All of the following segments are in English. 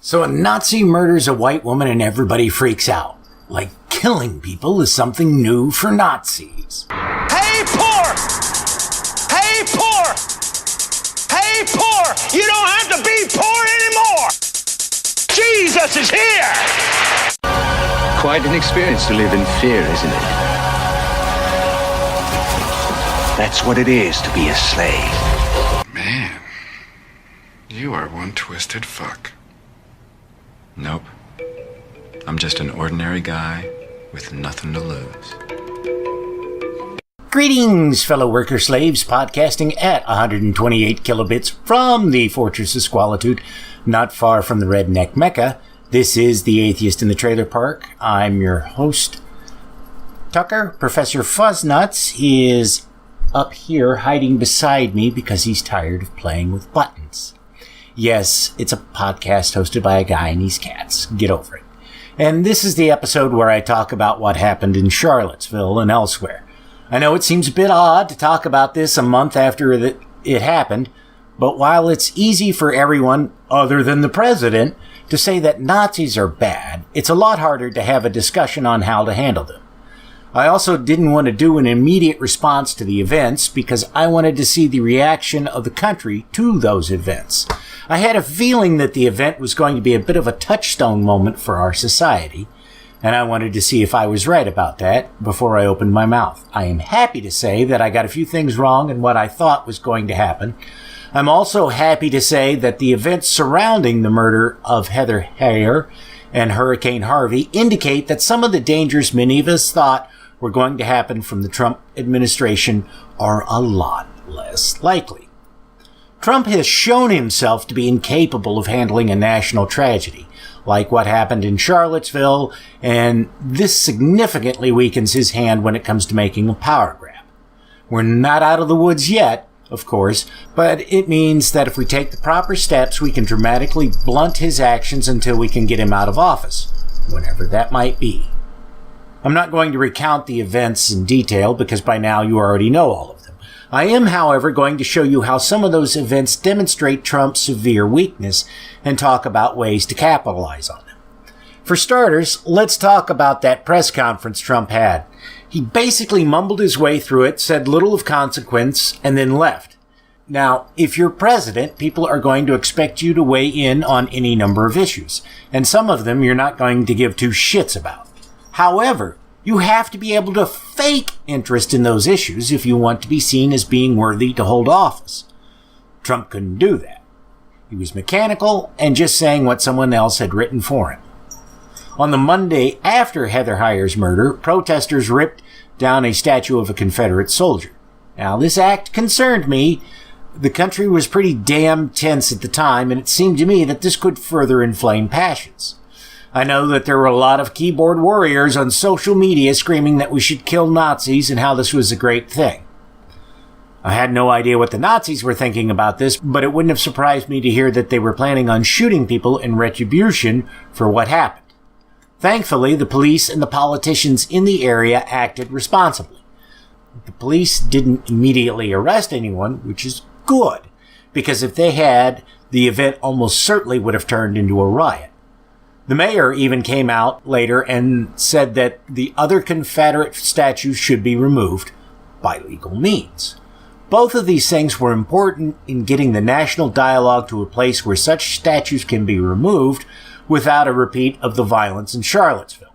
So a Nazi murders a white woman and everybody freaks out. Like killing people is something new for Nazis. Hey, poor! Hey, poor! Hey, poor! You don't have to be poor anymore! Jesus is here! Quite an experience to live in fear, isn't it? That's what it is to be a slave. Man, you are one twisted fuck. Nope. I'm just an ordinary guy with nothing to lose. Greetings, fellow worker slaves, podcasting at 128 kilobits from the Fortress of Squalitude, not far from the redneck Mecca. This is The Atheist in the Trailer Park. I'm your host, Tucker. Professor Fuzznuts is up here hiding beside me because he's tired of playing with buttons. Yes, it's a podcast hosted by a guy and his cats. Get over it. And this is the episode where I talk about what happened in Charlottesville and elsewhere. I know it seems a bit odd to talk about this a month after it happened, but while it's easy for everyone other than the president to say that Nazis are bad, it's a lot harder to have a discussion on how to handle them. I also didn't want to do an immediate response to the events because I wanted to see the reaction of the country to those events. I had a feeling that the event was going to be a bit of a touchstone moment for our society, and I wanted to see if I was right about that before I opened my mouth. I am happy to say that I got a few things wrong in what I thought was going to happen. I'm also happy to say that the events surrounding the murder of Heather Heyer and Hurricane Harvey indicate that some of the dangers many of us thought were going to happen from the Trump administration are a lot less likely. Trump has shown himself to be incapable of handling a national tragedy, like what happened in Charlottesville, and this significantly weakens his hand when it comes to making a power grab. We're not out of the woods yet, of course, but it means that if we take the proper steps, we can dramatically blunt his actions until we can get him out of office, whenever that might be. I'm not going to recount the events in detail because by now you already know all of them. I am, however, going to show you how some of those events demonstrate Trump's severe weakness and talk about ways to capitalize on them. For starters, let's talk about that press conference Trump had. He basically mumbled his way through it, said little of consequence, and then left. Now, if you're president, people are going to expect you to weigh in on any number of issues, and some of them you're not going to give two shits about. However, you have to be able to fake interest in those issues if you want to be seen as being worthy to hold office. Trump couldn't do that. He was mechanical and just saying what someone else had written for him. On the Monday after Heather Heyer's murder, protesters ripped down a statue of a Confederate soldier. Now, this act concerned me. The country was pretty damn tense at the time, and it seemed to me that this could further inflame passions. I know that there were a lot of keyboard warriors on social media screaming that we should kill Nazis and how this was a great thing. I had no idea what the Nazis were thinking about this, but it wouldn't have surprised me to hear that they were planning on shooting people in retribution for what happened. Thankfully, the police and the politicians in the area acted responsibly. The police didn't immediately arrest anyone, which is good, because if they had, the event almost certainly would have turned into a riot. The mayor even came out later and said that the other Confederate statues should be removed by legal means. Both of these things were important in getting the national dialogue to a place where such statues can be removed without a repeat of the violence in Charlottesville.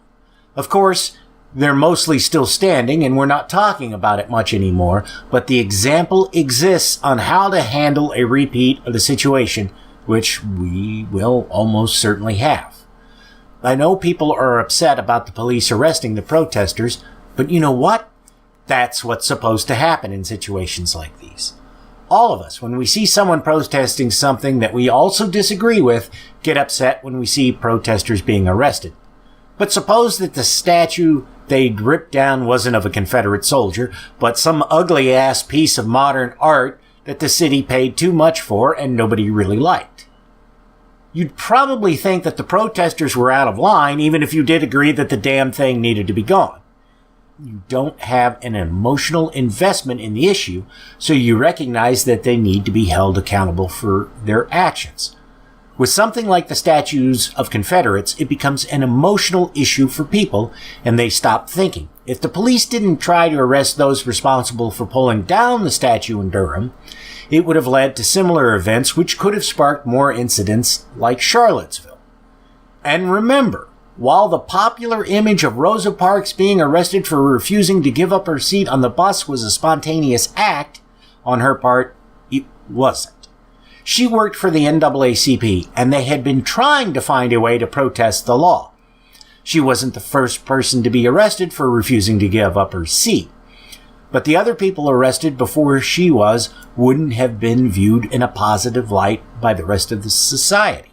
Of course, they're mostly still standing and we're not talking about it much anymore, but the example exists on how to handle a repeat of the situation, which we will almost certainly have. I know people are upset about the police arresting the protesters, but you know what? That's what's supposed to happen in situations like these. All of us, when we see someone protesting something that we also disagree with, get upset when we see protesters being arrested. But suppose that the statue they'd ripped down wasn't of a Confederate soldier, but some ugly-ass piece of modern art that the city paid too much for and nobody really liked. You'd probably think that the protesters were out of line, even if you did agree that the damn thing needed to be gone. You don't have an emotional investment in the issue, so you recognize that they need to be held accountable for their actions. With something like the statues of Confederates, it becomes an emotional issue for people, and they stop thinking. If the police didn't try to arrest those responsible for pulling down the statue in Durham, it would have led to similar events which could have sparked more incidents like Charlottesville. And remember, while the popular image of Rosa Parks being arrested for refusing to give up her seat on the bus was a spontaneous act on her part, it wasn't. She worked for the NAACP, and they had been trying to find a way to protest the law. She wasn't the first person to be arrested for refusing to give up her seat. But the other people arrested before she was wouldn't have been viewed in a positive light by the rest of the society.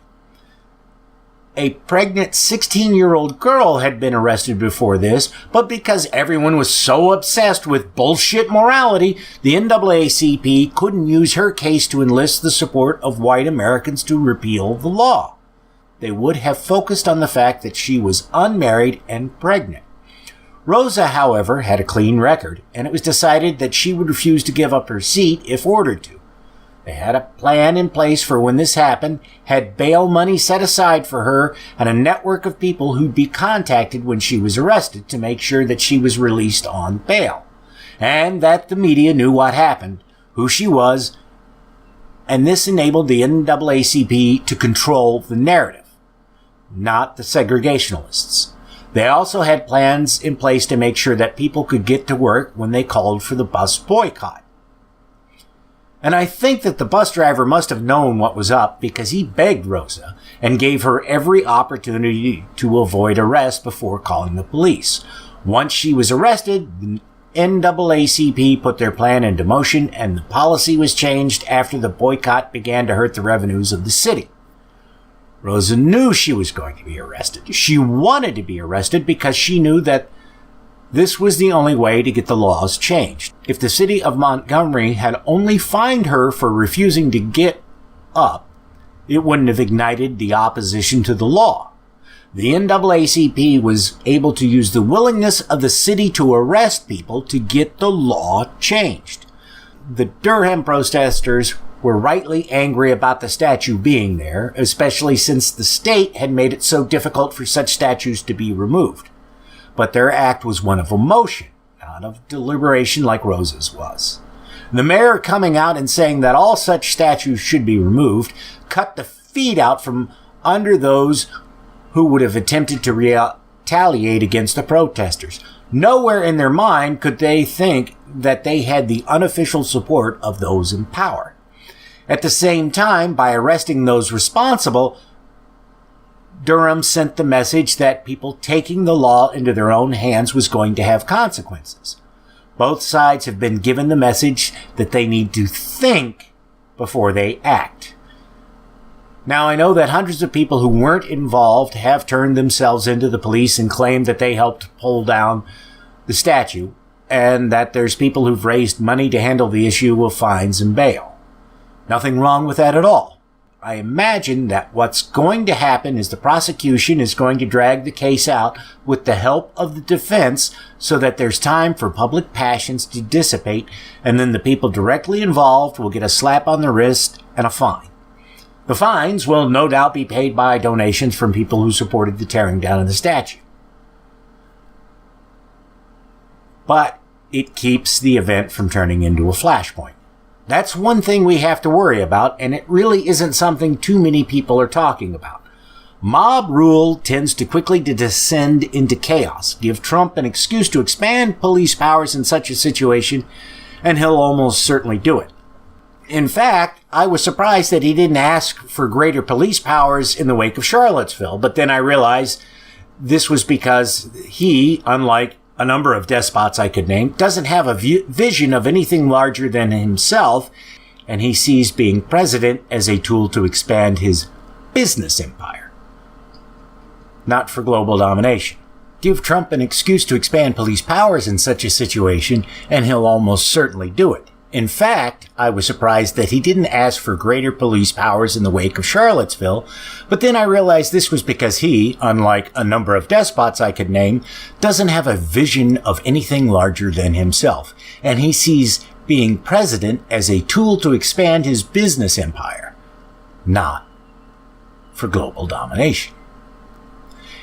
A pregnant 16-year-old girl had been arrested before this, but because everyone was so obsessed with bullshit morality, the NAACP couldn't use her case to enlist the support of white Americans to repeal the law. They would have focused on the fact that she was unmarried and pregnant. Rosa, however, had a clean record, and it was decided that she would refuse to give up her seat if ordered to. They had a plan in place for when this happened, had bail money set aside for her, and a network of people who'd be contacted when she was arrested to make sure that she was released on bail, and that the media knew what happened, who she was, and this enabled the NAACP to control the narrative, not the segregationalists. They also had plans in place to make sure that people could get to work when they called for the bus boycott. And I think that the bus driver must have known what was up because he begged Rosa and gave her every opportunity to avoid arrest before calling the police. Once she was arrested, the NAACP put their plan into motion and the policy was changed after the boycott began to hurt the revenues of the city. Rosa knew she was going to be arrested. She wanted to be arrested because she knew that this was the only way to get the laws changed. If the city of Montgomery had only fined her for refusing to get up, it wouldn't have ignited the opposition to the law. The NAACP was able to use the willingness of the city to arrest people to get the law changed. The Durham protesters were rightly angry about the statue being there, especially since the state had made it so difficult for such statues to be removed. But their act was one of emotion, not of deliberation like Rosa's was. The mayor coming out and saying that all such statues should be removed cut the feet out from under those who would have attempted to retaliate against the protesters. Nowhere in their mind could they think that they had the unofficial support of those in power. At the same time, by arresting those responsible, Durham sent the message that people taking the law into their own hands was going to have consequences. Both sides have been given the message that they need to think before they act. Now, I know that hundreds of people who weren't involved have turned themselves into the police and claimed that they helped pull down the statue, and that there's people who've raised money to handle the issue of fines and bail. Nothing wrong with that at all. I imagine that what's going to happen is the prosecution is going to drag the case out with the help of the defense so that there's time for public passions to dissipate, and then the people directly involved will get a slap on the wrist and a fine. The fines will no doubt be paid by donations from people who supported the tearing down of the statue. But it keeps the event from turning into a flashpoint. That's one thing we have to worry about, and it really isn't something too many people are talking about. Mob rule tends to quickly descend into chaos. Give Trump an excuse to expand police powers in such a situation, and he'll almost certainly do it. In fact, I was surprised that he didn't ask for greater police powers in the wake of Charlottesville, but then I realized this was because he, unlike a number of despots I could name, doesn't have a vision of anything larger than himself, and he sees being president as a tool to expand his business empire, not for global domination. Give Trump an excuse to expand police powers in such a situation, and he'll almost certainly do it. In fact, I was surprised that he didn't ask for greater police powers in the wake of Charlottesville, but then I realized this was because he, unlike a number of despots I could name, doesn't have a vision of anything larger than himself, and he sees being president as a tool to expand his business empire, not for global domination.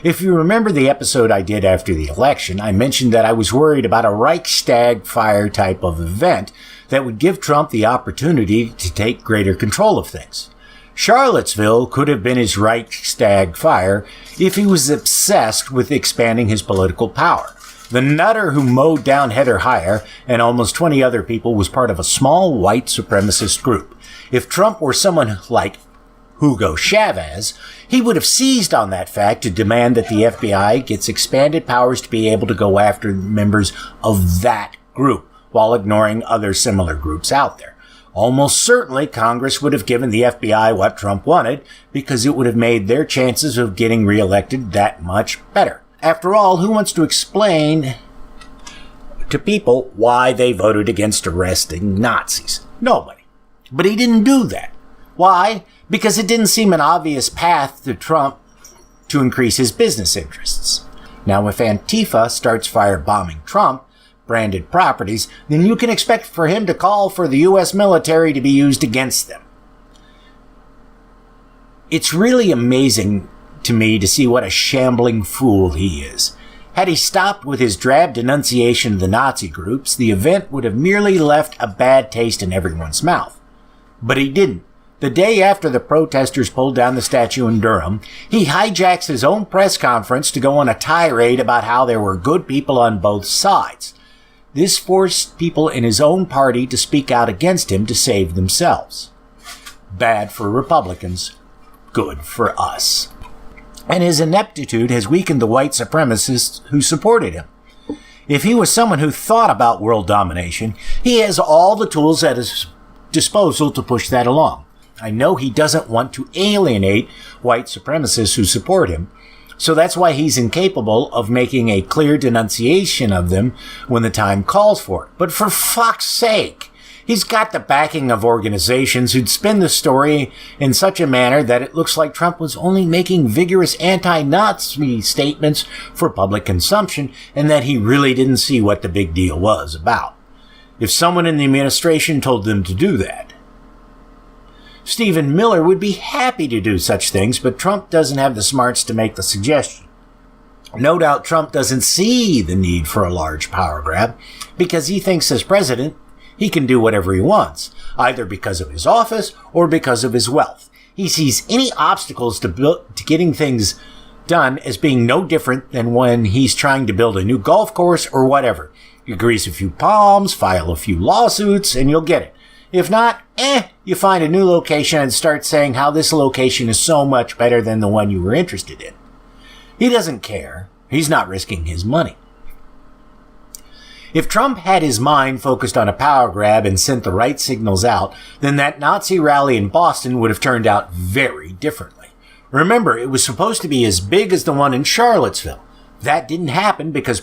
If you remember the episode I did after the election, I mentioned that I was worried about a Reichstag fire type of event that would give Trump the opportunity to take greater control of things. Charlottesville could have been his Reichstag fire if he was obsessed with expanding his political power. The nutter who mowed down Heather Heyer and almost 20 other people was part of a small white supremacist group. If Trump were someone like Hugo Chavez, he would have seized on that fact to demand that the FBI gets expanded powers to be able to go after members of that group while ignoring other similar groups out there. Almost certainly, Congress would have given the FBI what Trump wanted because it would have made their chances of getting reelected that much better. After all, who wants to explain to people why they voted against arresting Nazis? Nobody. But he didn't do that. Why? Because it didn't seem an obvious path to Trump to increase his business interests. Now, if Antifa starts firebombing Trump-branded properties, then you can expect for him to call for the U.S. military to be used against them. It's really amazing to me to see what a shambling fool he is. Had he stopped with his drab denunciation of the Nazi groups, the event would have merely left a bad taste in everyone's mouth. But he didn't. The day after the protesters pulled down the statue in Durham, he hijacks his own press conference to go on a tirade about how there were good people on both sides. This forced people in his own party to speak out against him to save themselves. Bad for Republicans, good for us. And his ineptitude has weakened the white supremacists who supported him. If he was someone who thought about world domination, he has all the tools at his disposal to push that along. I know he doesn't want to alienate white supremacists who support him, so that's why he's incapable of making a clear denunciation of them when the time calls for it. But for fuck's sake, he's got the backing of organizations who'd spin the story in such a manner that it looks like Trump was only making vigorous anti-Nazi statements for public consumption and that he really didn't see what the big deal was about. If someone in the administration told them to do that, Stephen Miller would be happy to do such things, but Trump doesn't have the smarts to make the suggestion. No doubt Trump doesn't see the need for a large power grab because he thinks as president he can do whatever he wants, either because of his office or because of his wealth. He sees any obstacles to getting things done as being no different than when he's trying to build a new golf course or whatever. You grease a few palms, file a few lawsuits, and you'll get it. If not, you find a new location and start saying how this location is so much better than the one you were interested in. He doesn't care. He's not risking his money. If Trump had his mind focused on a power grab and sent the right signals out, then that Nazi rally in Boston would have turned out very differently. Remember, it was supposed to be as big as the one in Charlottesville. That didn't happen because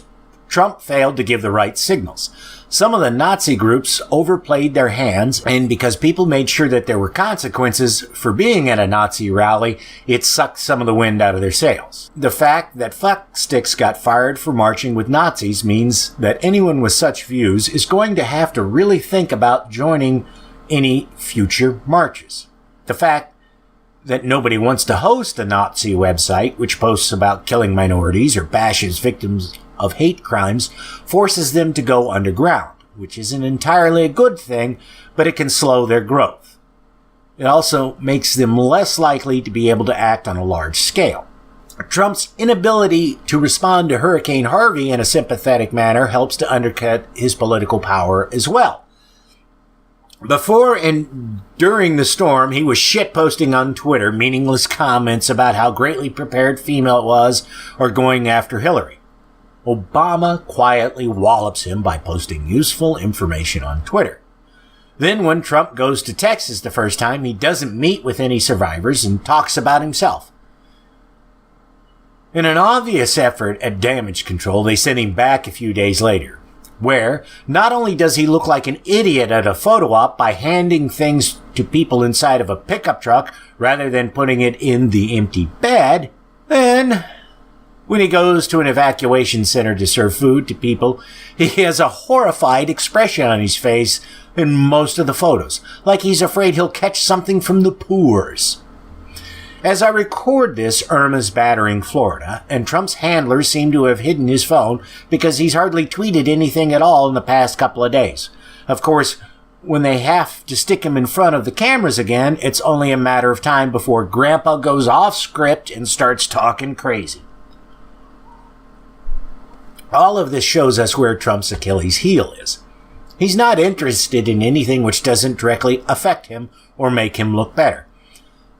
Trump failed to give the right signals. Some of the Nazi groups overplayed their hands, and because people made sure that there were consequences for being at a Nazi rally, it sucked some of the wind out of their sails. The fact that fucksticks got fired for marching with Nazis means that anyone with such views is going to have to really think about joining any future marches. The fact that nobody wants to host a Nazi website which posts about killing minorities or bashes victims of hate crimes forces them to go underground, which isn't entirely a good thing, but it can slow their growth. It also makes them less likely to be able to act on a large scale. Trump's inability to respond to Hurricane Harvey in a sympathetic manner helps to undercut his political power as well. Before and during the storm, he was shitposting on Twitter meaningless comments about how greatly prepared FEMA was or going after Hillary. Obama quietly wallops him by posting useful information on Twitter. Then when Trump goes to Texas the first time, he doesn't meet with any survivors and talks about himself. In an obvious effort at damage control, they send him back a few days later, where not only does he look like an idiot at a photo op by handing things to people inside of a pickup truck rather than putting it in the empty bed, then when he goes to an evacuation center to serve food to people, he has a horrified expression on his face in most of the photos, like he's afraid he'll catch something from the poors. As I record this, Irma's battering Florida, and Trump's handlers seem to have hidden his phone because he's hardly tweeted anything at all in the past couple of days. Of course, when they have to stick him in front of the cameras again, it's only a matter of time before Grandpa goes off script and starts talking crazy. All of this shows us where Trump's Achilles heel is. He's not interested in anything which doesn't directly affect him or make him look better.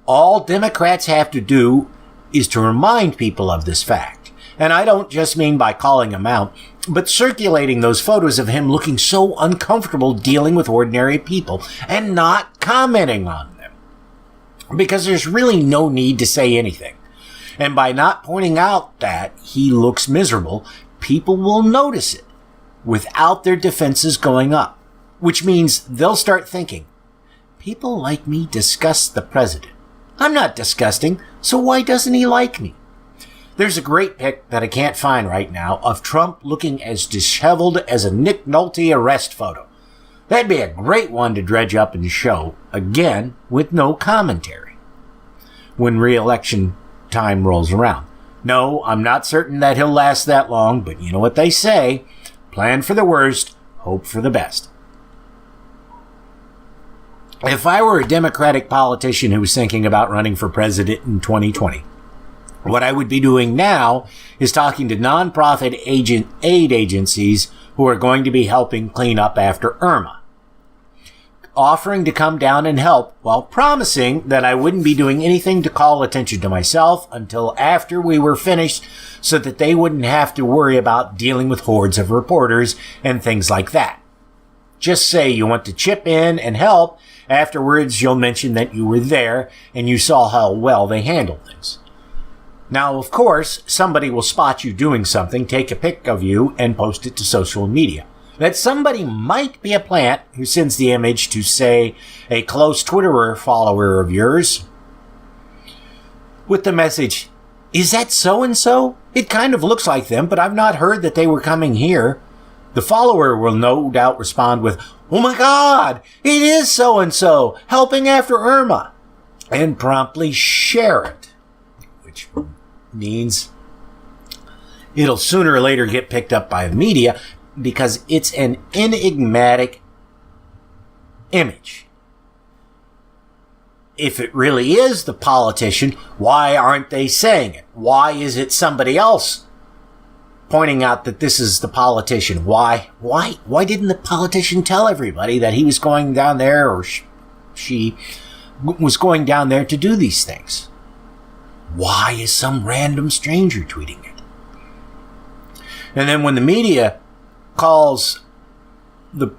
All Democrats have to do is to remind people of this fact. And I don't just mean by calling him out, but circulating those photos of him looking so uncomfortable dealing with ordinary people and not commenting on them. Because there's really no need to say anything. And by not pointing out that he looks miserable, people will notice it without their defenses going up. Which means they'll start thinking, people like me disgust the president. I'm not disgusting, so why doesn't he like me? There's a great pic that I can't find right now of Trump looking as disheveled as a Nick Nolte arrest photo. That'd be a great one to dredge up and show, again, with no commentary, when re-election time rolls around. No, I'm not certain that he'll last that long, but you know what they say, plan for the worst, hope for the best. If I were a Democratic politician who was thinking about running for president in 2020, what I would be doing now is talking to nonprofit aid agencies who are going to be helping clean up after Irma, offering to come down and help while promising that I wouldn't be doing anything to call attention to myself until after we were finished so that they wouldn't have to worry about dealing with hordes of reporters and things like that. Just say you want to chip in and help. Afterwards, you'll mention that you were there and you saw how well they handled things. Now, of course, somebody will spot you doing something, take a pic of you, and post it to social media. That somebody might be a plant who sends the image to, say, a close Twitterer follower of yours with the message, "Is that so-and-so? It kind of looks like them, but I've not heard that they were coming here." The follower will no doubt respond with, "Oh my God, it is so-and-so, helping after Irma," and promptly share it, which means it'll sooner or later get picked up by the media because it's an enigmatic image. If it really is the politician, why aren't they saying it? Why is it somebody else pointing out that this is the politician? Why didn't the politician tell everybody that he was going down there or she was going down there to do these things? Why is some random stranger tweeting it? And then when the media calls the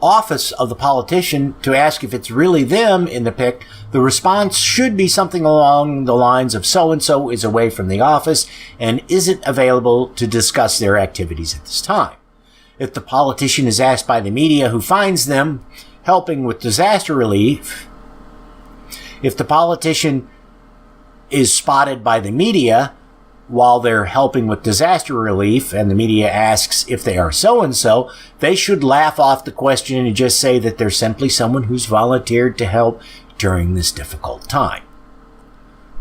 office of the politician to ask if it's really them in the pic, the response should be something along the lines of so-and-so is away from the office and isn't available to discuss their activities at this time. If the politician is asked by the media who finds them helping with disaster relief, if the politician is spotted by the media while they're helping with disaster relief and the media asks if they are so-and-so, they should laugh off the question and just say that they're simply someone who's volunteered to help during this difficult time.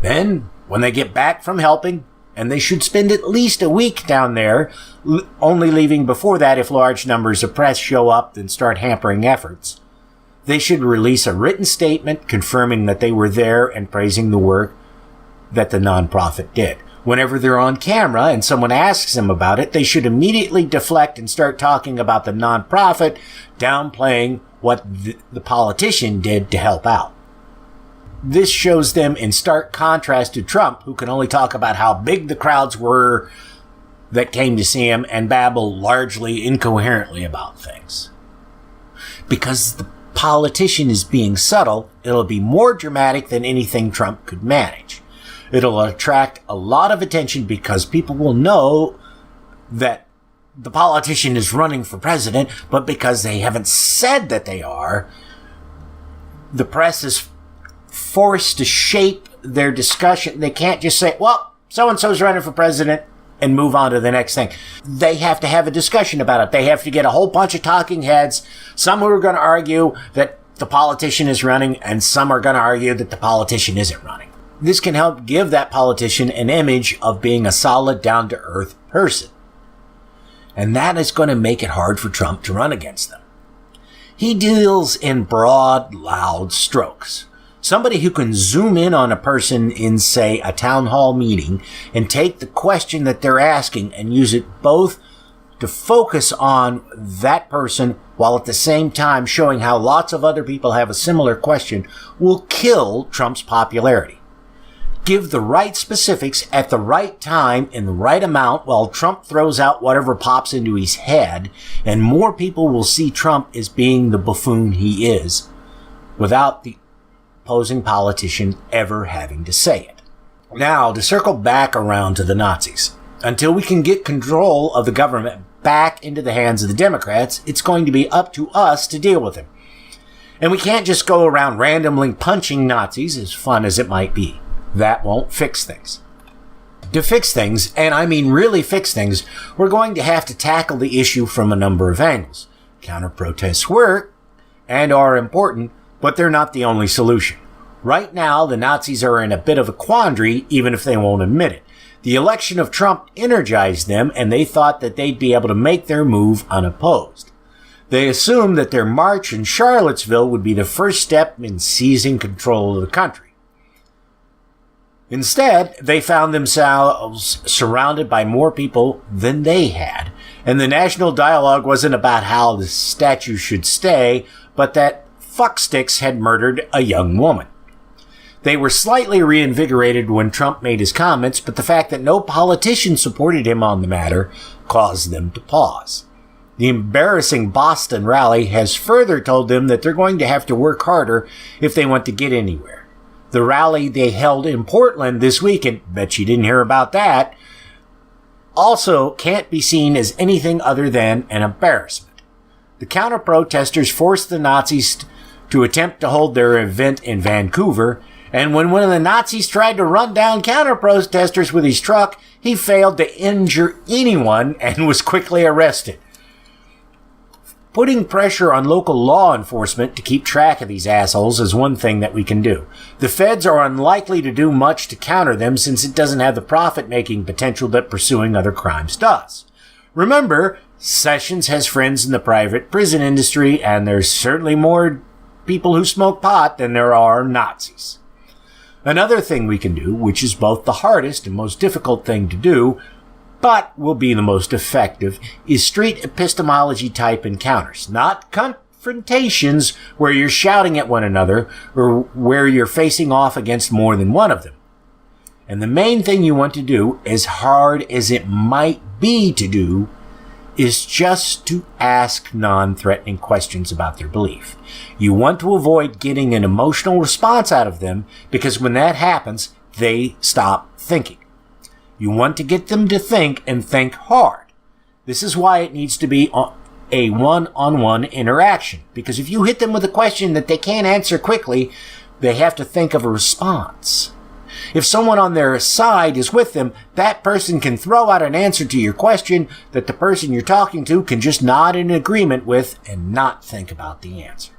Then, when they get back from helping, and they should spend at least a week down there, only leaving before that if large numbers of press show up and start hampering efforts, they should release a written statement confirming that they were there and praising the work that the nonprofit did. Whenever they're on camera and someone asks them about it, they should immediately deflect and start talking about the nonprofit, downplaying what the politician did to help out. This shows them in stark contrast to Trump, who can only talk about how big the crowds were that came to see him and babble largely incoherently about things. Because the politician is being subtle, it'll be more dramatic than anything Trump could manage. It'll attract a lot of attention because people will know that the politician is running for president, but because they haven't said that they are, the press is forced to shape their discussion. They can't just say, well, so-and-so's running for president and move on to the next thing. They have to have a discussion about it. They have to get a whole bunch of talking heads, some who are going to argue that the politician is running and some are going to argue that the politician isn't running. this can help give that politician an image of being a solid, down-to-earth person. And that is going to make it hard for Trump to run against them. He deals in broad, loud strokes. Somebody who can zoom in on a person in, say, a town hall meeting and take the question that they're asking and use it both to focus on that person while at the same time showing how lots of other people have a similar question will kill Trump's popularity. Give the right specifics at the right time in the right amount while Trump throws out whatever pops into his head, and more people will see Trump as being the buffoon he is without the opposing politician ever having to say it. Now, to circle back around to the Nazis. Until we can get control of the government back into the hands of the Democrats, it's going to be up to us to deal with him. And we can't just go around randomly punching Nazis, as fun as it might be. That won't fix things. To fix things, and I mean really fix things, we're going to have to tackle the issue from a number of angles. Counter-protests work and are important, but they're not the only solution. Right now, the Nazis are in a bit of a quandary, even if they won't admit it. The election of Trump energized them, and they thought that they'd be able to make their move unopposed. They assumed that their march in Charlottesville would be the first step in seizing control of the country. Instead, they found themselves surrounded by more people than they had, and the national dialogue wasn't about how the statue should stay, but that fucksticks had murdered a young woman. They were slightly reinvigorated when Trump made his comments, but the fact that no politician supported him on the matter caused them to pause. The embarrassing Boston rally has further told them that they're going to have to work harder if they want to get anywhere. The rally they held in Portland this weekend, bet you didn't hear about that, also can't be seen as anything other than an embarrassment. The counter-protesters forced the Nazis to attempt to hold their event in Vancouver, and when one of the Nazis tried to run down counter-protesters with his truck, he failed to injure anyone and was quickly arrested. Putting pressure on local law enforcement to keep track of these assholes is one thing that we can do. The feds are unlikely to do much to counter them since it doesn't have the profit-making potential that pursuing other crimes does. Remember, Sessions has friends in the private prison industry, and there's certainly more people who smoke pot than there are Nazis. Another thing we can do, which is both the hardest and most difficult thing to do, but will be the most effective, is street epistemology type encounters, not confrontations where you're shouting at one another or where you're facing off against more than one of them. And the main thing you want to do, as hard as it might be to do, is just to ask non-threatening questions about their belief. You want to avoid getting an emotional response out of them because when that happens, they stop thinking. You want to get them to think and think hard. This is why it needs to be a one-on-one interaction. Because if you hit them with a question that they can't answer quickly, they have to think of a response. If someone on their side is with them, that person can throw out an answer to your question that the person you're talking to can just nod in agreement with and not think about the answer.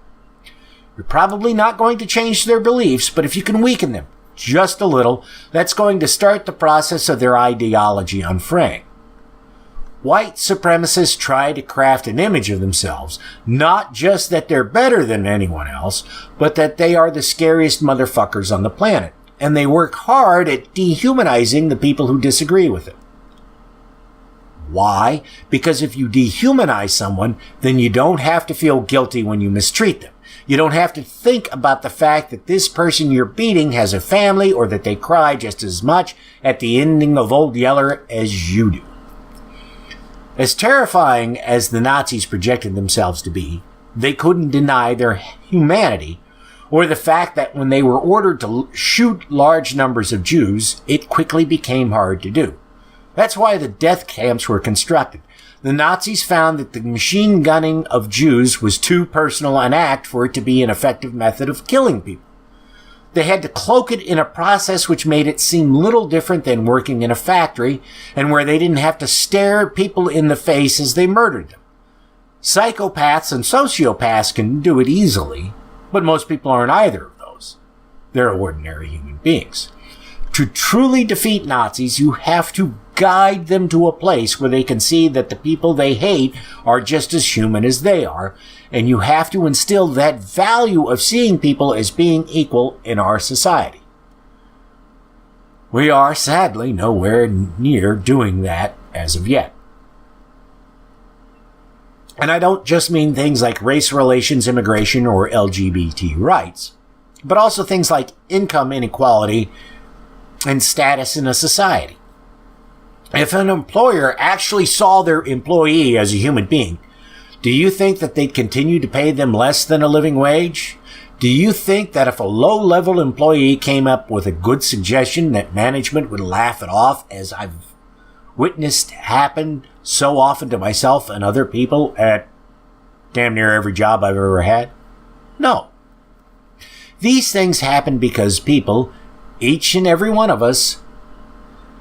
You're probably not going to change their beliefs, but if you can weaken them just a little, that's going to start the process of their ideology unfraying. White supremacists try to craft an image of themselves, not just that they're better than anyone else, but that they are the scariest motherfuckers on the planet, and they work hard at dehumanizing the people who disagree with it. Why? Because if you dehumanize someone, then you don't have to feel guilty when you mistreat them. You don't have to think about the fact that this person you're beating has a family or that they cry just as much at the ending of Old Yeller as you do. As terrifying as the Nazis projected themselves to be, they couldn't deny their humanity or the fact that when they were ordered to shoot large numbers of Jews, it quickly became hard to do. That's why the death camps were constructed. The Nazis found that the machine gunning of Jews was too personal an act for it to be an effective method of killing people. They had to cloak it in a process which made it seem little different than working in a factory, and where they didn't have to stare people in the face as they murdered them. Psychopaths and sociopaths can do it easily, but most people aren't either of those. They're ordinary human beings. To truly defeat Nazis, you have to guide them to a place where they can see that the people they hate are just as human as they are, and you have to instill that value of seeing people as being equal in our society. We are, sadly, nowhere near doing that as of yet. And I don't just mean things like race relations, immigration, or LGBT rights, but also things like income inequality and status in a society. If an employer actually saw their employee as a human being, do you think that they'd continue to pay them less than a living wage? Do you think that if a low-level employee came up with a good suggestion that management would laugh it off, as I've witnessed happen so often to myself and other people at damn near every job I've ever had? No. These things happen because people, each and every one of us,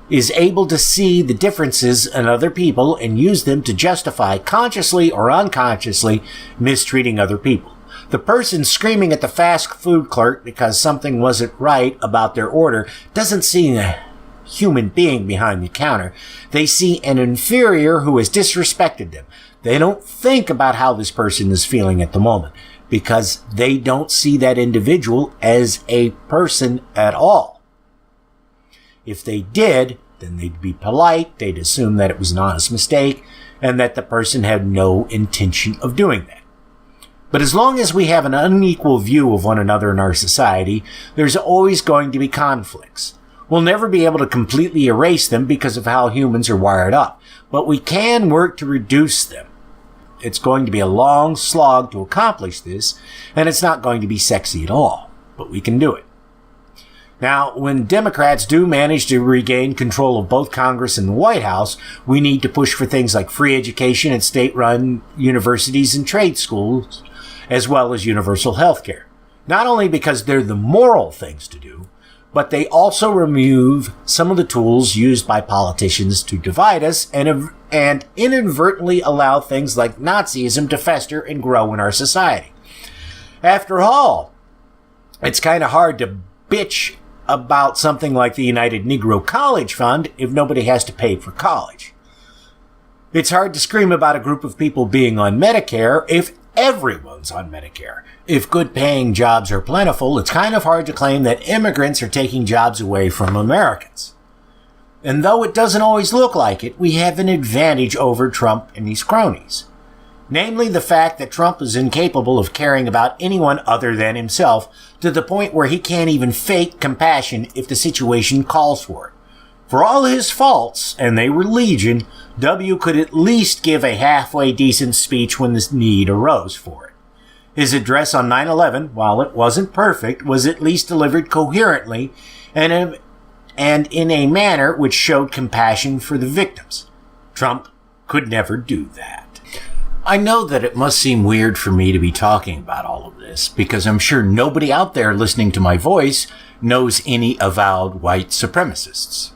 is able to see the differences in other people and use them to justify, consciously or unconsciously, mistreating other people. The person screaming at the fast food clerk because something wasn't right about their order doesn't see a human being behind the counter. They see an inferior who has disrespected them. They don't think about how this person is feeling at the moment because they don't see that individual as a person at all. If they did, then they'd be polite, they'd assume that it was an honest mistake, and that the person had no intention of doing that. But as long as we have an unequal view of one another in our society, there's always going to be conflicts. We'll never be able to completely erase them because of how humans are wired up, but we can work to reduce them. It's going to be a long slog to accomplish this, and it's not going to be sexy at all, but we can do it. Now, when Democrats do manage to regain control of both Congress and the White House, we need to push for things like free education at state-run universities and trade schools, as well as universal health care. Not only because they're the moral things to do, but they also remove some of the tools used by politicians to divide us and inadvertently allow things like Nazism to fester and grow in our society. After all, it's kind of hard to bitch about something like the United Negro College Fund if nobody has to pay for college. It's hard to scream about a group of people being on Medicare if everyone's on Medicare. If good-paying jobs are plentiful, it's kind of hard to claim that immigrants are taking jobs away from Americans. And though it doesn't always look like it, we have an advantage over Trump and his cronies. Namely, the fact that Trump is incapable of caring about anyone other than himself, to the point where he can't even fake compassion if the situation calls for it. For all his faults, and they were legion, W could at least give a halfway decent speech when the need arose for it. His address on 9/11, while it wasn't perfect, was at least delivered coherently and in a manner which showed compassion for the victims. Trump could never do that. I know that it must seem weird for me to be talking about all of this, because I'm sure nobody out there listening to my voice knows any avowed white supremacists.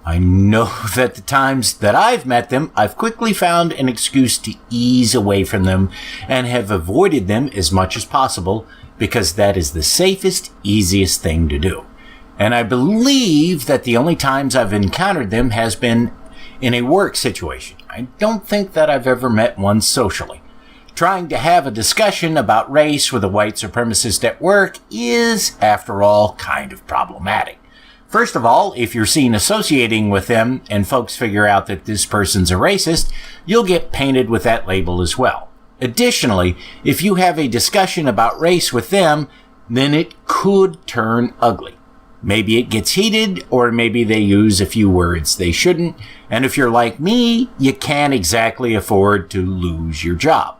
I know that the times that I've met them, I've quickly found an excuse to ease away from them and have avoided them as much as possible, because that is the safest, easiest thing to do. And I believe that the only times I've encountered them has been in a work situation. I don't think that I've ever met one socially. Trying to have a discussion about race with a white supremacist at work is, after all, kind of problematic. First of all, if you're seen associating with them and folks figure out that this person's a racist, you'll get painted with that label as well. Additionally, if you have a discussion about race with them, then it could turn ugly. Maybe it gets heated, or maybe they use a few words they shouldn't, and if you're like me, you can't exactly afford to lose your job.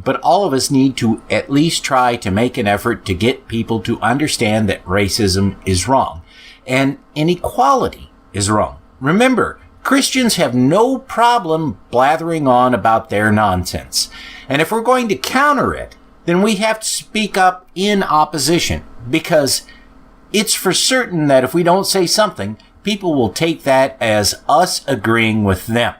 But all of us need to at least try to make an effort to get people to understand that racism is wrong, and inequality is wrong. Remember, Christians have no problem blathering on about their nonsense, and if we're going to counter it, then we have to speak up in opposition, because it's for certain that if we don't say something, people will take that as us agreeing with them.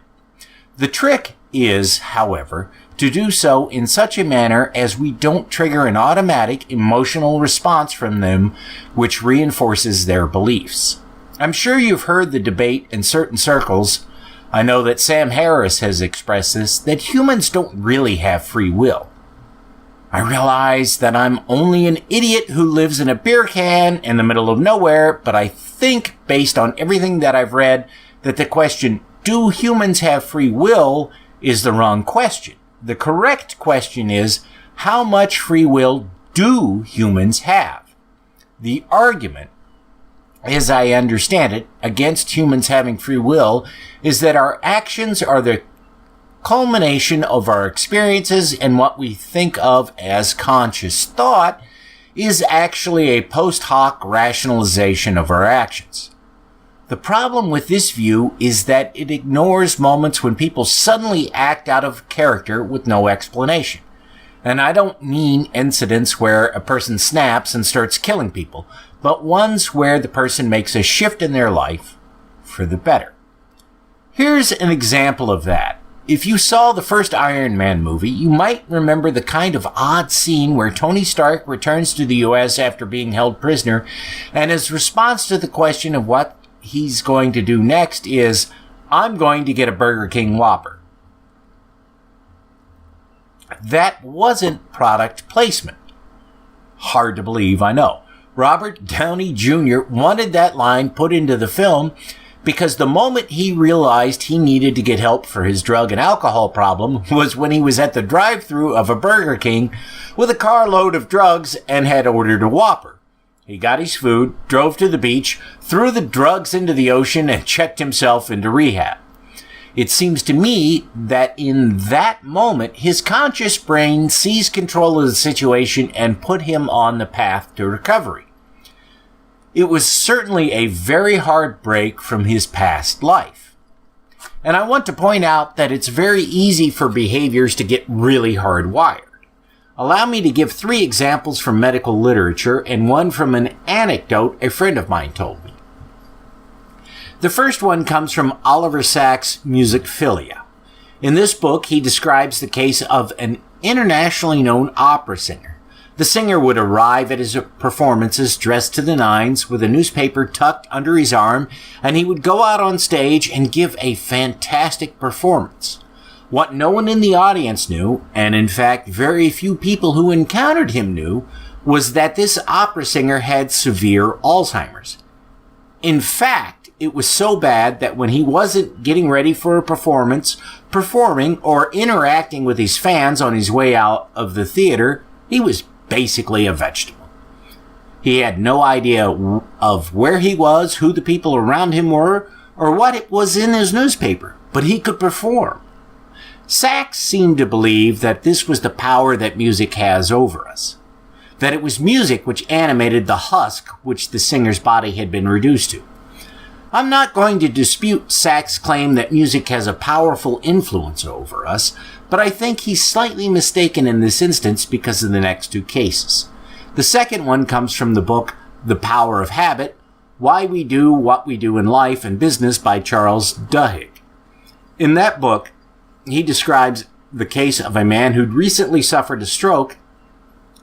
The trick is, however, to do so in such a manner as we don't trigger an automatic emotional response from them which reinforces their beliefs. I'm sure you've heard the debate in certain circles. I know that Sam Harris has expressed this, that humans don't really have free will. I realize that I'm only an idiot who lives in a beer can in the middle of nowhere, but I think, based on everything that I've read, that the question, do humans have free will, is the wrong question. The correct question is, how much free will do humans have? The argument, as I understand it, against humans having free will is that our actions are the culmination of our experiences, and what we think of as conscious thought is actually a post hoc rationalization of our actions. The problem with this view is that it ignores moments when people suddenly act out of character with no explanation. And I don't mean incidents where a person snaps and starts killing people, but ones where the person makes a shift in their life for the better. Here's an example of that. If you saw the first Iron Man movie, you might remember the kind of odd scene where Tony Stark returns to the U.S. after being held prisoner, and his response to the question of what he's going to do next is, I'm going to get a Burger King Whopper. That wasn't product placement. Hard to believe, I know. Robert Downey Jr. wanted that line put into the film because the moment he realized he needed to get help for his drug and alcohol problem was when he was at the drive-thru of a Burger King with a carload of drugs and had ordered a Whopper. He got his food, drove to the beach, threw the drugs into the ocean, and checked himself into rehab. It seems to me that in that moment, his conscious brain seized control of the situation and put him on the path to recovery. It was certainly a very hard break from his past life. And I want to point out that it's very easy for behaviors to get really hardwired. Allow me to give 3 examples from medical literature and one from an anecdote a friend of mine told me. The first one comes from Oliver Sacks' Musicphilia. In this book, he describes the case of an internationally known opera singer. The singer would arrive at his performances dressed to the nines with a newspaper tucked under his arm, and he would go out on stage and give a fantastic performance. What no one in the audience knew, and in fact very few people who encountered him knew, was that this opera singer had severe Alzheimer's. In fact, it was so bad that when he wasn't getting ready for a performance, performing, or interacting with his fans on his way out of the theater, he was basically a vegetable. He had no idea of where he was, who the people around him were, or what it was in his newspaper, but he could perform. Sacks seemed to believe that this was the power that music has over us, that it was music which animated the husk which the singer's body had been reduced to. I'm not going to dispute Sacks' claim that music has a powerful influence over us, but I think he's slightly mistaken in this instance because of the next 2 cases. The second one comes from the book The Power of Habit, Why We Do What We Do in Life and Business by Charles Duhigg. In that book, he describes the case of a man who'd recently suffered a stroke,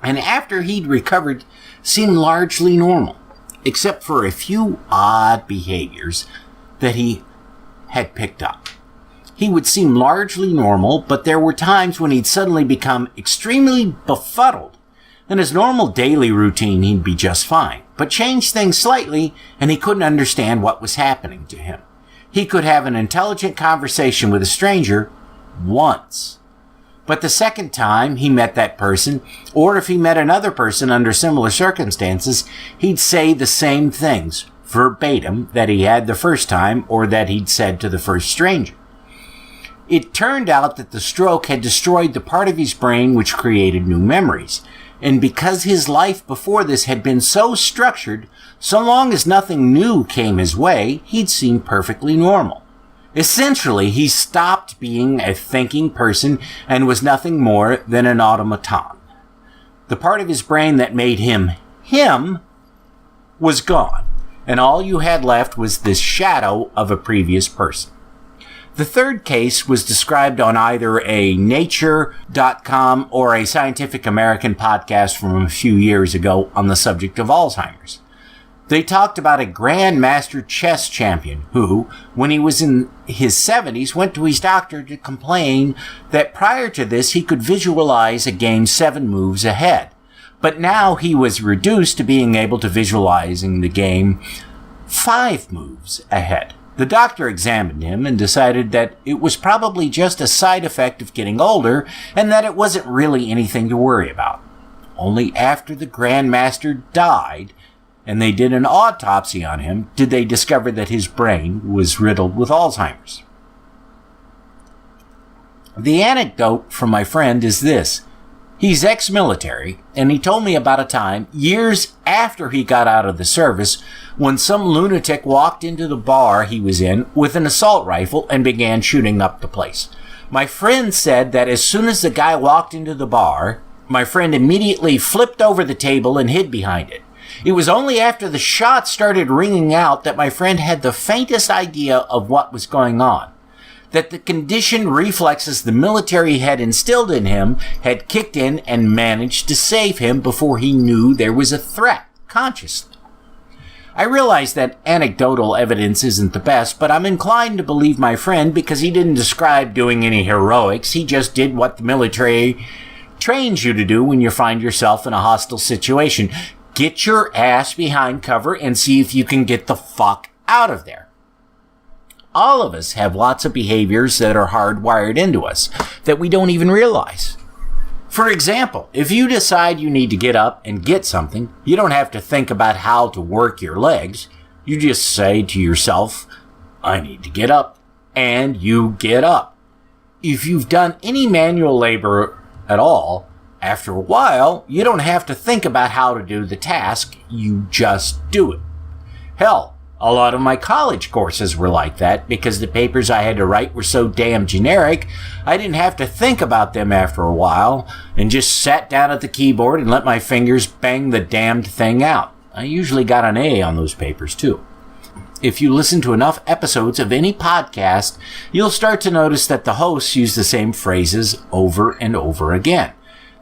and after he'd recovered, seemed largely normal, except for a few odd behaviors that he had picked up. He would seem largely normal, but there were times when he'd suddenly become extremely befuddled. In his normal daily routine, he'd be just fine, but change things slightly, and he couldn't understand what was happening to him. He could have an intelligent conversation with a stranger once, but the second time he met that person, or if he met another person under similar circumstances, he'd say the same things, verbatim, that he had the first time or that he'd said to the first stranger. It turned out that the stroke had destroyed the part of his brain which created new memories, and because his life before this had been so structured, so long as nothing new came his way, he'd seem perfectly normal. Essentially, he stopped being a thinking person and was nothing more than an automaton. The part of his brain that made him him was gone, and all you had left was this shadow of a previous person. The third case was described on either a Nature.com or a Scientific American podcast from a few years ago on the subject of Alzheimer's. They talked about a grandmaster chess champion who, when he was in his 70s, went to his doctor to complain that prior to this he could visualize a game 7 moves ahead. But now he was reduced to being able to visualizing the game 5 moves ahead. The doctor examined him and decided that it was probably just a side effect of getting older and that it wasn't really anything to worry about. Only after the Grandmaster died and they did an autopsy on him did they discover that his brain was riddled with Alzheimer's. The anecdote from my friend is this. He's ex-military, and he told me about a time, years after he got out of the service, when some lunatic walked into the bar he was in with an assault rifle and began shooting up the place. My friend said that as soon as the guy walked into the bar, my friend immediately flipped over the table and hid behind it. It was only after the shots started ringing out that my friend had the faintest idea of what was going on. That the conditioned reflexes the military had instilled in him had kicked in and managed to save him before he knew there was a threat consciously. I realize that anecdotal evidence isn't the best, but I'm inclined to believe my friend because he didn't describe doing any heroics. He just did what the military trains you to do when you find yourself in a hostile situation. Get your ass behind cover and see if you can get the fuck out of there. All of us have lots of behaviors that are hardwired into us that we don't even realize. For example, if you decide you need to get up and get something, you don't have to think about how to work your legs. You just say to yourself, I need to get up, and you get up. If you've done any manual labor at all, after a while, you don't have to think about how to do the task, you just do it. Hell, a lot of my college courses were like that because the papers I had to write were so damn generic, I didn't have to think about them after a while and just sat down at the keyboard and let my fingers bang the damned thing out. I usually got an A on those papers too. If you listen to enough episodes of any podcast, you'll start to notice that the hosts use the same phrases over and over again.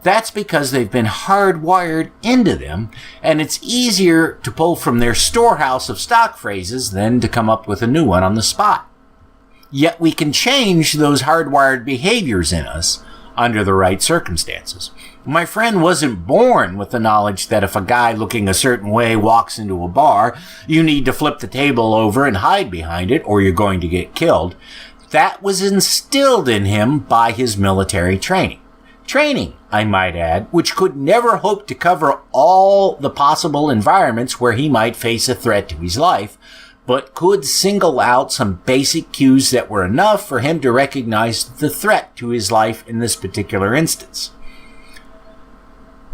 That's because they've been hardwired into them, and it's easier to pull from their storehouse of stock phrases than to come up with a new one on the spot. Yet we can change those hardwired behaviors in us under the right circumstances. My friend wasn't born with the knowledge that if a guy looking a certain way walks into a bar, you need to flip the table over and hide behind it or you're going to get killed. That was instilled in him by his military training. Training, I might add, which could never hope to cover all the possible environments where he might face a threat to his life, but could single out some basic cues that were enough for him to recognize the threat to his life in this particular instance.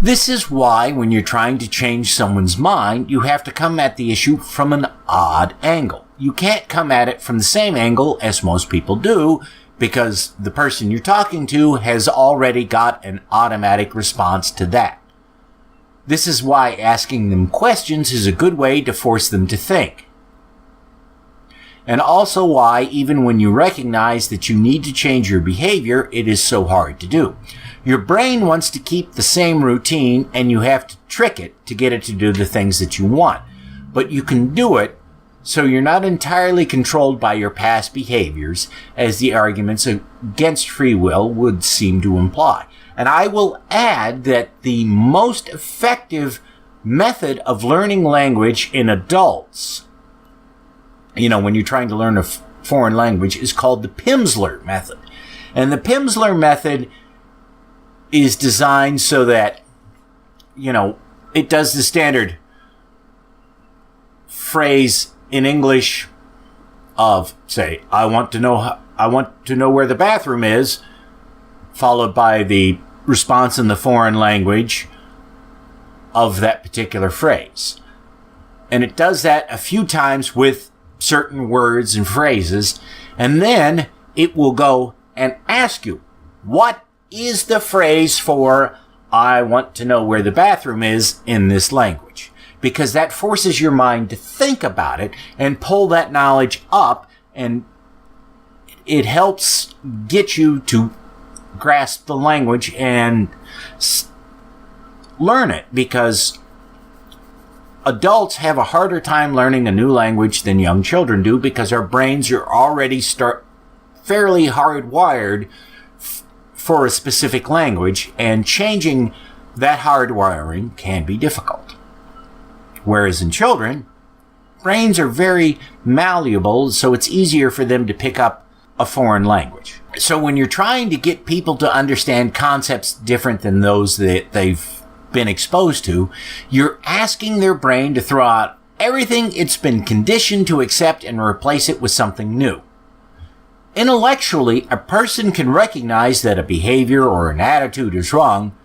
This is why when you're trying to change someone's mind, you have to come at the issue from an odd angle. You can't come at it from the same angle as most people do, because the person you're talking to has already got an automatic response to that. This is why asking them questions is a good way to force them to think. And also why, even when you recognize that you need to change your behavior, it is so hard to do. Your brain wants to keep the same routine, and you have to trick it to get it to do the things that you want. But you can do it so you're not entirely controlled by your past behaviors, as the arguments against free will would seem to imply. And I will add that the most effective method of learning language in adults, when you're trying to learn a foreign language, is called the Pimsleur method. And the Pimsleur method is designed so that, it does the standard phrase in English of, say, I want to know where the bathroom is, followed by the response in the foreign language of that particular phrase. And it does that a few times with certain words and phrases, and then it will go and ask you, what is the phrase for I want to know where the bathroom is in this language? Because that forces your mind to think about it and pull that knowledge up, and it it helps get you to grasp the language and learn it, because adults have a harder time learning a new language than young children do, because our brains are already fairly hardwired for a specific language, and changing that hardwiring can be difficult. Whereas in children, brains are very malleable, so it's easier for them to pick up a foreign language. So when you're trying to get people to understand concepts different than those that they've been exposed to, you're asking their brain to throw out everything it's been conditioned to accept and replace it with something new. Intellectually, a person can recognize that a behavior or an attitude is wrong,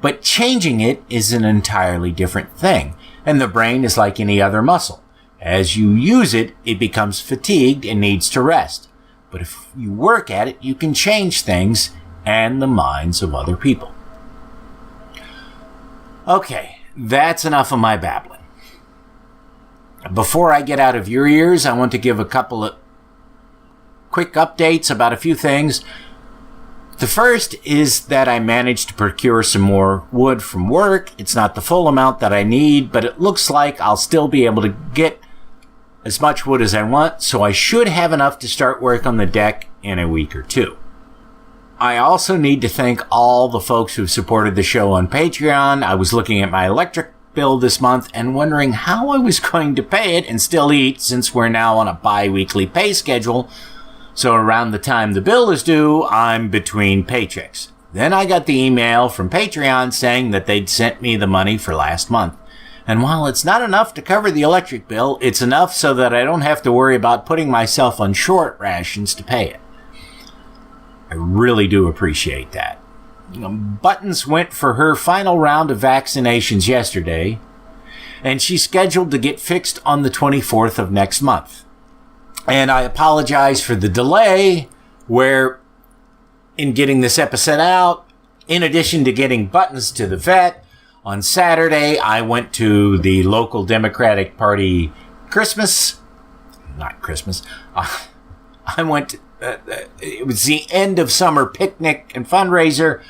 but changing it is an entirely different thing, and the brain is like any other muscle. As you use it, it becomes fatigued and needs to rest. But if you work at it, you can change things and the minds of other people. Okay, that's enough of my babbling. Before I get out of your ears, I want to give a couple of quick updates about a few things. The first is that I managed to procure some more wood from work. It's not the full amount that I need, but it looks like I'll still be able to get as much wood as I want, so I should have enough to start work on the deck in a week or two. I also need to thank all the folks who've supported the show on Patreon. I was looking at my electric bill this month and wondering how I was going to pay it and still eat, since we're now on a bi-weekly pay schedule. So around the time the bill is due, I'm between paychecks. Then I got the email from Patreon saying that they'd sent me the money for last month. And while it's not enough to cover the electric bill, it's enough so that I don't have to worry about putting myself on short rations to pay it. I really do appreciate that. Buttons went for her final round of vaccinations yesterday, and she's scheduled to get fixed on the 24th of next month. And I apologize for the delay in getting this episode out. In addition to getting Buttons to the vet, on Saturday, I went to the local Democratic Party I went to, it was the end of summer picnic and fundraiser.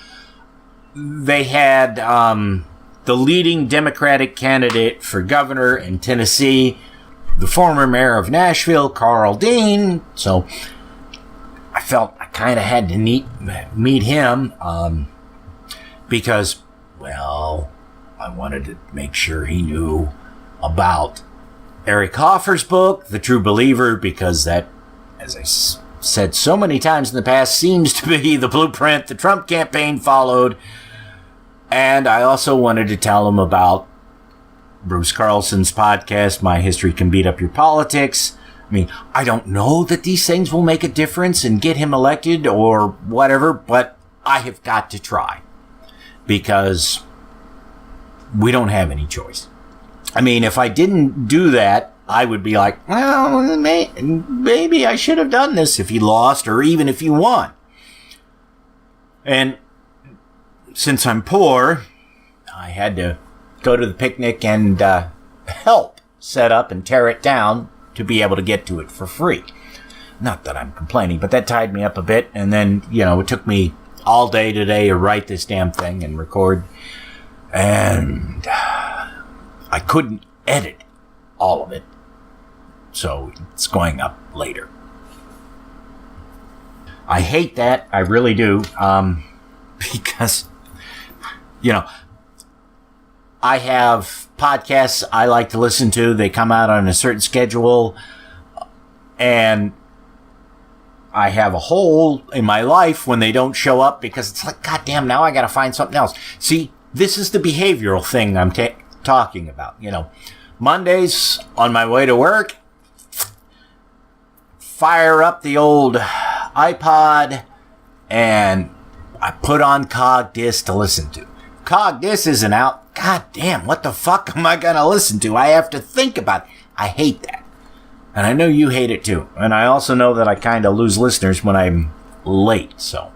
They had the leading Democratic candidate for governor in Tennessee, the former mayor of Nashville, Carl Dean. So I felt I kind of had to meet him because, well, I wanted to make sure he knew about Eric Hoffer's book, The True Believer, because that, as I said so many times in the past, seems to be the blueprint the Trump campaign followed. And I also wanted to tell him about Bruce Carlson's podcast, My History Can Beat Up Your Politics. I mean, I don't know that these things will make a difference and get him elected or whatever, but I have got to try, because we don't have any choice. I mean, if I didn't do that, I would be like, well, maybe I should have done this if he lost, or even if he won. And since I'm poor, I had to go to the picnic and help set up and tear it down to be able to get to it for free. Not that I'm complaining, but that tied me up a bit. And then, it took me all day today to write this damn thing and record. And I couldn't edit all of it, so it's going up later. I hate that. I really do. Because, I have podcasts I like to listen to. They come out on a certain schedule. And I have a hole in my life when they don't show up, because it's like, God damn, now I got to find something else. See, this is the behavioral thing I'm talking about. Mondays on my way to work, fire up the old iPod and I put on Cog Disc to listen to. Cog Disc isn't out. God damn, what the fuck am I going to listen to? I have to think about it. I hate that. And I know you hate it too. And I also know that I kind of lose listeners when I'm late, so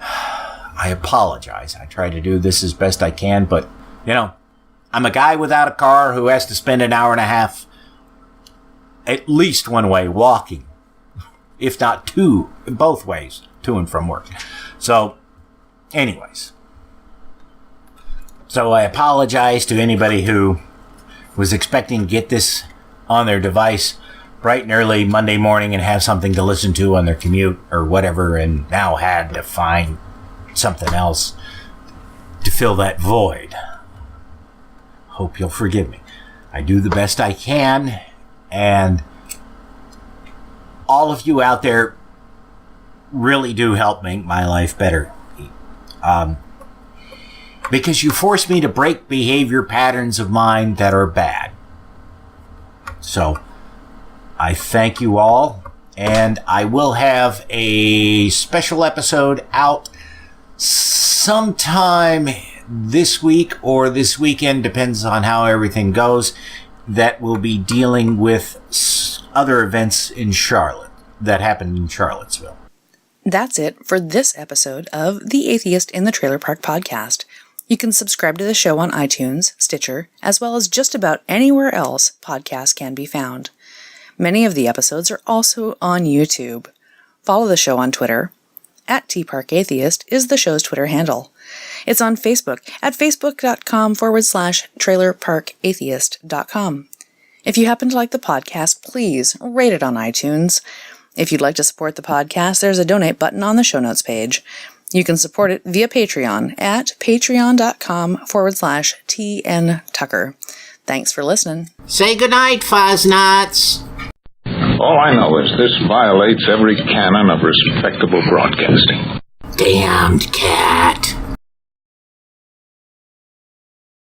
I apologize. I try to do this as best I can, but, I'm a guy without a car who has to spend an hour and a half at least one way walking if not both ways, to and from work. So, anyways. So I apologize to anybody who was expecting to get this on their device bright and early Monday morning and have something to listen to on their commute or whatever, and now had to find something else to fill that void. Hope you'll forgive me. I do the best I can, and all of you out there really do help make my life better. Because you force me to break behavior patterns of mine that are bad. So, I thank you all, and I will have a special episode out sometime this week or this weekend, depends on how everything goes, that will be dealing with other events in Charlotte that happened in Charlottesville. That's it for this episode of the Atheist in the Trailer Park podcast. You can subscribe to the show on iTunes, Stitcher, as well as just about anywhere else podcasts can be found. Many of the episodes are also on YouTube. Follow the show on Twitter. @TParkAtheist is the show's Twitter handle. It's on Facebook at facebook.com/trailerparkatheist.com. If you happen to like the podcast, please rate it on iTunes. If you'd like to support the podcast, there's a donate button on the show notes page. You can support it via Patreon at patreon.com/TNTucker. Thanks for listening. Say goodnight, Fuzz-Nuts. All I know is this violates every canon of respectable broadcasting. Damned cat.